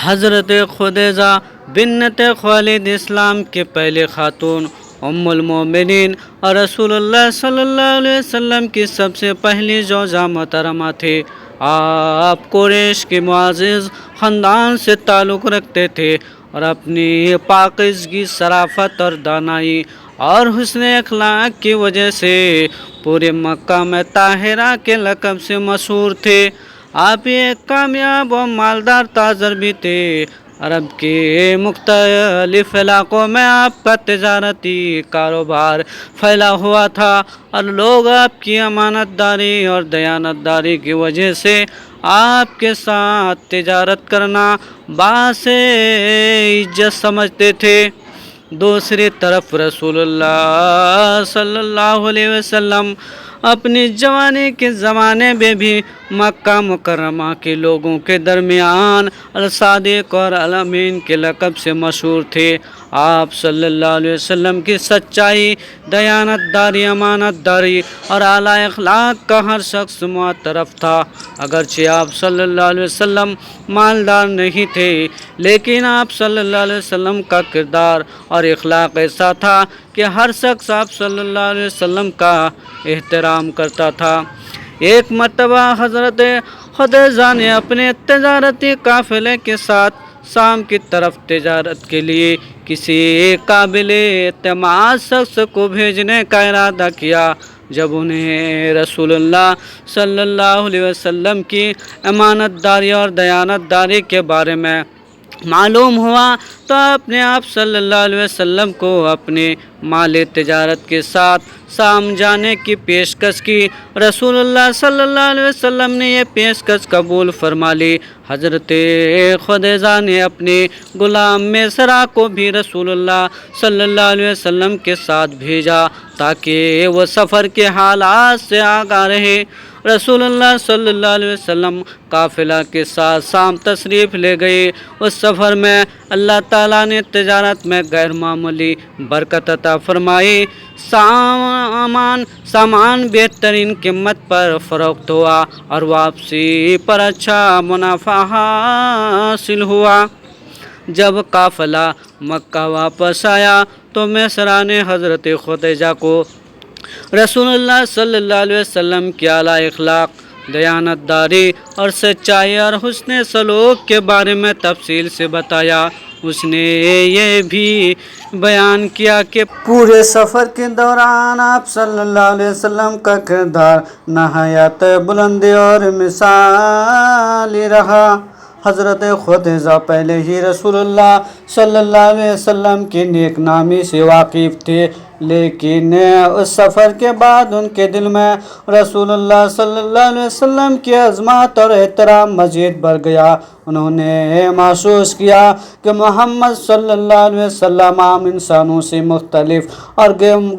حضرت خدیجہ بنت خالد اسلام کے پہلے خاتون، ام المومنین اور رسول اللہ صلی اللہ علیہ وسلم کی سب سے پہلی زوجہ محترمہ تھے۔ آپ قریش کے معزز خاندان سے تعلق رکھتے تھے اور اپنی پاکیزگی، شرافت اور دانائی اور حسن اخلاق کی وجہ سے پورے مکہ میں طاہرہ کے لقب سے مشہور تھے۔ آپ ایک کامیاب و مالدار تاجر بھی تھے۔ عرب کے مختلف علاقوں میں آپ کا تجارتی کاروبار پھیلا ہوا تھا اور لوگ آپ کی امانت داری اور دیانت داری کی وجہ سے آپ کے ساتھ تجارت کرنا باعث عزت سمجھتے تھے۔ دوسری طرف رسول اللہ صلی اللہ علیہ وسلم اپنی جوانی کے زمانے میں بھی مکہ مکرمہ کے لوگوں کے درمیان الصادق اور الامین کے لقب سے مشہور تھے۔ آپ صلی اللہ علیہ وسلم کی سچائی، دیانت داری، امانت داری اور اعلیٰ اخلاق کا ہر شخص معترف تھا۔ اگرچہ آپ صلی اللہ علیہ وسلم مالدار نہیں تھے، لیکن آپ صلی اللہ علیہ وسلم کا کردار اور اخلاق ایسا تھا کہ ہر شخص آپ صلی اللہ علیہ وسلم کا احترام کرتا تھا۔ ایک مرتبہ حضرت خدیجہ نے اپنے تجارتی قافلے کے ساتھ شام کی طرف تجارت کے لیے کسی قابل اعتماد شخص کو بھیجنے کا ارادہ کیا۔ جب انہیں رسول اللہ صلی اللہ علیہ وسلم کی امانت داری اور دیانت داری کے بارے میں معلوم ہوا تو آپ نے آپ صلی اللہ علیہ وسلم کو اپنے مال تجارت کے ساتھ شام جانے کی پیشکش کی۔ رسول اللہ صلی اللہ علیہ وسلم نے یہ پیشکش قبول فرما لی۔ حضرت خدیجہ نے اپنے غلام میسرہ کو بھی رسول اللہ صلی اللہ علیہ وسلم کے ساتھ بھیجا تاکہ وہ سفر کے حالات سے آگاہ رہے۔ رسول اللہ صلی اللہ علیہ وسلم قافلہ کے ساتھ شام تشریف لے گئے۔ اس سفر میں اللہ تعالیٰ نے تجارت میں غیر معمولی برکت عطا فرمائی۔ سامان بہترین قیمت پر فروخت ہوا اور واپسی پر اچھا منافع حاصل ہوا۔ جب قافلہ مکہ واپس آیا تو میسرہ نے حضرت خدیجہ کو رسول اللہ صلی اللہ علیہ وسلم کی اعلیٰ اخلاق، دیانت داری اور سچائی اور حسن سلوک کے بارے میں تفصیل سے بتایا۔ اس نے یہ بھی بیان کیا کہ پورے سفر کے دوران آپ صلی اللہ علیہ وسلم کا کردار نہایت بلند اور مثالی رہا۔ حضرت خدیجہ پہلے ہی رسول اللہ صلی اللہ علیہ وسلم کی نیک نامی سے واقف تھے، لیکن اس سفر کے بعد ان کے دل میں رسول اللہ صلی اللہ علیہ وسلم کی عظمت اور احترام مزید بڑھ گیا۔ انہوں نے محسوس کیا کہ محمد صلی اللہ علیہ وسلم عام انسانوں سے مختلف اور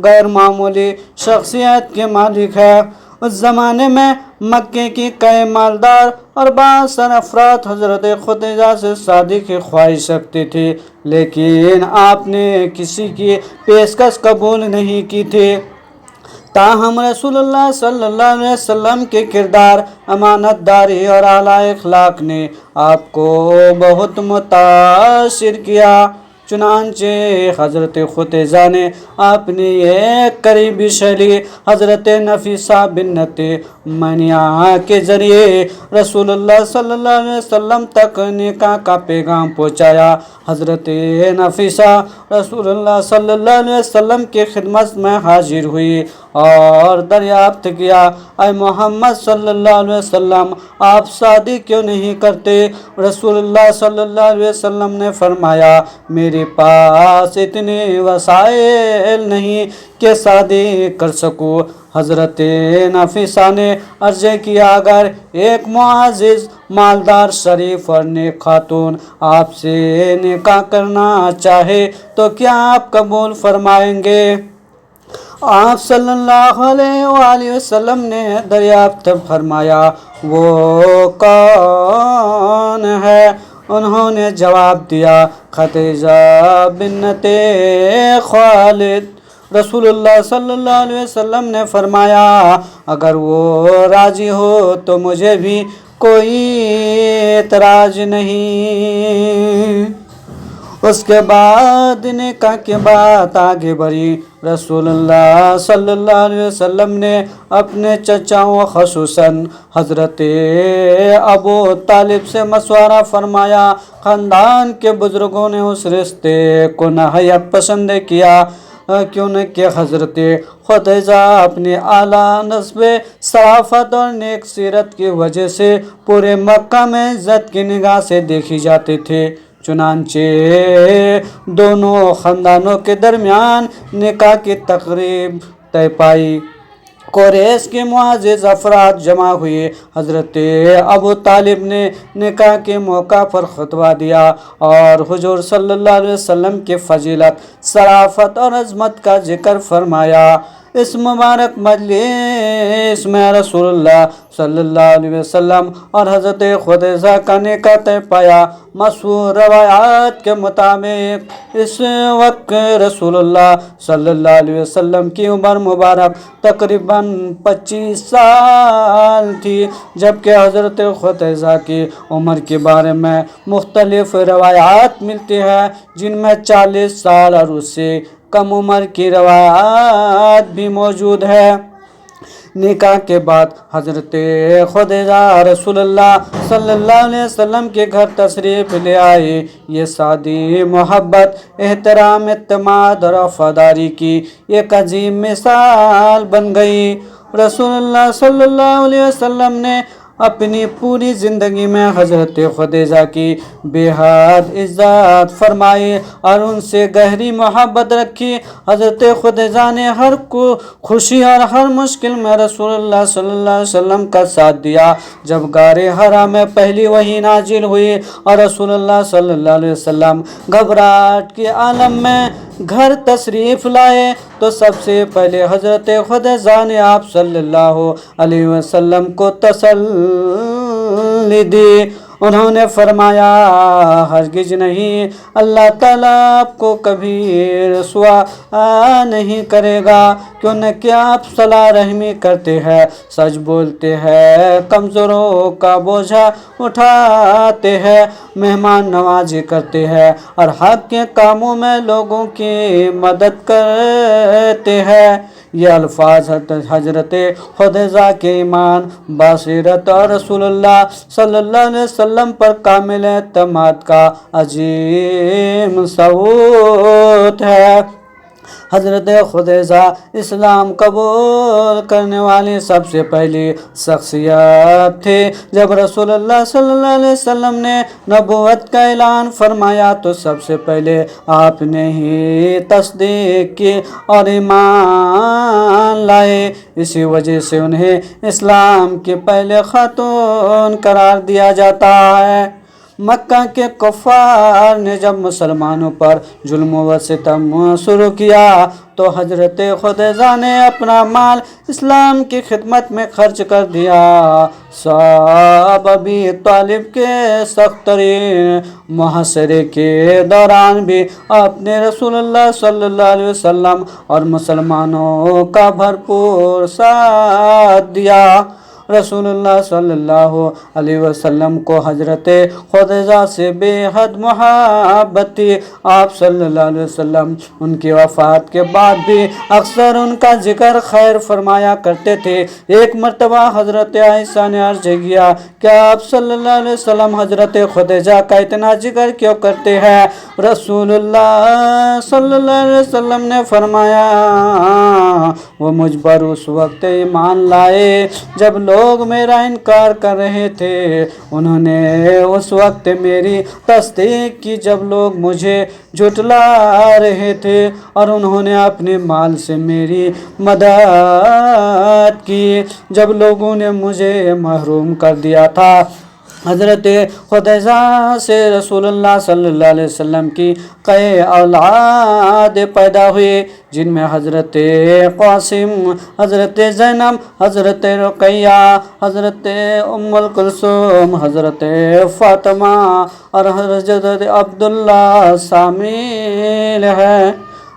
غیر معمولی شخصیت کے مالک ہے۔ اس زمانے میں مکے کی کئی مالدار اور بااثر افراد حضرت خدیجہ سے شادی کی خواہش رکھتے تھے، لیکن آپ نے کسی کی پیشکش قبول نہیں کی تھی۔ تاہم رسول اللہ صلی اللہ علیہ وسلم کے کردار، امانت داری اور اعلیٰ اخلاق نے آپ کو بہت متاثر کیا۔ چنانچہ حضرت خدیجہ نے اپنی ایک قریبی سہیلی حضرت نفیسہ بنت منیعہ کے ذریعے رسول اللہ صلی اللہ علیہ وسلم تک نکاح کا پیغام پہنچایا۔ حضرت نفیسہ رسول اللہ صلی اللہ علیہ وسلم کی خدمت میں حاضر ہوئی اور دریافت کیا، اے محمد صلی اللہ علیہ وسلم، آپ شادی کیوں نہیں کرتے؟ رسول اللہ صلی اللہ علیہ وسلم نے فرمایا، میرے پاس اتنے وسائل نہیں کہ شادی کر سکوں۔ حضرت نفیسہ نے عرض کیا، اگر ایک معزز، مالدار، شریف اور نیک خاتون آپ سے نکاح کرنا چاہے تو کیا آپ قبول فرمائیں گے؟ آپ صلی اللہ علیہ وآلہ وسلم نے دریافت فرمایا، وہ کون ہے؟ انہوں نے جواب دیا، خدیجہ بنت خالد۔ رسول اللہ صلی اللہ علیہ وسلم نے فرمایا، اگر وہ راضی ہو تو مجھے بھی کوئی اعتراض نہیں۔ اس کے بعد نکاح کی بات آگے بڑھی۔ رسول اللہ صلی اللہ علیہ وسلم نے اپنے چچاؤں خصوصاً حضرت ابو طالب سے مشورہ فرمایا۔ خاندان کے بزرگوں نے اس رشتے کو نہایت پسند کیا، کیونکہ حضرت خدیجہ اپنی اعلیٰ نسب، شرافت اور نیک سیرت کی وجہ سے پورے مکہ میں عزت کی نگاہ سے دیکھی جاتے تھے۔ چنانچہ دونوں خاندانوں کے درمیان نکاح کی تقریب طے پائی۔ قریش کے معزز افراد جمع ہوئے۔ حضرت ابو طالب نے نکاح کے موقع پر خطبہ دیا اور حضور صلی اللہ علیہ وسلم کی فضیلت، شرافت اور عظمت کا ذکر فرمایا۔ اس مبارک مجلس میں رسول اللہ صلی اللہ علیہ وسلم اور حضرت خدیجہ کا نکاح طے پایا۔ مشہور روایات کے مطابق اس وقت رسول اللہ صلی اللہ علیہ وسلم کی عمر مبارک تقریباً 25 سال تھی، جبکہ حضرت خدیجہ کی عمر کے بارے میں مختلف روایات ملتی ہیں، جن میں 40 سال اور اس سے کم عمر کی روایات بھی موجود ہے۔ نکاح کے بعد حضرت خدیجہ رسول اللہ صلی اللہ علیہ وسلم کے گھر تشریف لے آئے۔ یہ شادی محبت، احترام، اعتماد اور وفاداری کی ایک عظیم مثال بن گئی۔ رسول اللہ صلی اللہ علیہ وسلم نے اپنی پوری زندگی میں حضرت خدیجہ کی بے حد عزت فرمائی اور ان سے گہری محبت رکھی۔ حضرت خدیجہ نے ہر خوشی اور ہر مشکل میں رسول اللہ صلی اللہ علیہ وسلم کا ساتھ دیا۔ جب غار حرا میں پہلی وحی نازل ہوئی اور رسول اللہ صلی اللہ علیہ وسلم گھبراہٹ کے عالم میں گھر تشریف لائے تو سب سے پہلے حضرت خدیجہ نے آپ صلی اللہ علیہ وسلم کو تسلی دی۔ انہوں نے فرمایا، ہرگز نہیں، اللہ تعالیٰ آپ کو کبھی رسوا نہیں کرے گا، کیونکہ آپ صلہ رحمی کرتے ہیں، سچ بولتے ہیں، کمزوروں کا بوجھا اٹھاتے ہیں، مہمان نوازی کرتے ہیں اور حق کے کاموں میں لوگوں کی مدد کرتے ہیں۔ یہ الفاظ حضرت خدیجہ کے ایمان، بصیرت اور رسول اللہ صلی اللہ علیہ وسلم پر کامل اعتماد کا عظیم ثبوت ہے۔ حضرت خدیجہ اسلام قبول کرنے والی سب سے پہلی شخصیت تھے۔ جب رسول اللہ صلی اللہ علیہ وسلم نے نبوت کا اعلان فرمایا تو سب سے پہلے آپ نے ہی تصدیق کی اور ایمان لائے۔ اسی وجہ سے انہیں اسلام کی پہلے خاتون قرار دیا جاتا ہے۔ مکہ کے کفار نے جب مسلمانوں پر ظلم و ستم شروع کیا تو حضرت خدیجہ نے اپنا مال اسلام کی خدمت میں خرچ کر دیا۔ صاحب ابی طالب کے سخت ترین محاصرے کے دوران بھی آپ نے رسول اللہ صلی اللہ علیہ وسلم اور مسلمانوں کا بھرپور ساتھ دیا۔ رسول اللہ صلی اللہ علیہ وسلم کو حضرت خدیجہ سے بے حد محبت تھی۔ آپ صلی اللہ علیہ وسلم ان کی وفات کے بعد بھی اکثر ان کا ذکر خیر فرمایا کرتے تھے۔ ایک مرتبہ حضرت عائشہ نے عرض کیا کہ آپ صلی اللہ علیہ وسلم حضرت خدیجہ کا اتنا ذکر کیوں کرتے ہیں؟ رسول اللہ صلی اللہ علیہ وسلم نے فرمایا، وہ مجھ پر اس وقت ایمان لائے جب لوگ میرا انکار کر رہے تھے، انہوں نے اس وقت میری تصدیق کی جب لوگ مجھے جھٹلا رہے تھے، اور انہوں نے اپنے مال سے میری مدد کی جب لوگوں نے مجھے محروم کر دیا تھا۔ حضرت خدیجہ سے رسول اللہ صلی اللہ علیہ وسلم کی کئی اولاد پیدا ہوئی، جن میں حضرت قاسم، حضرت زینب، حضرت رقیہ، حضرت ام کلثوم، حضرت فاطمہ اور حضرت عبداللہ شامل ہیں۔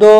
2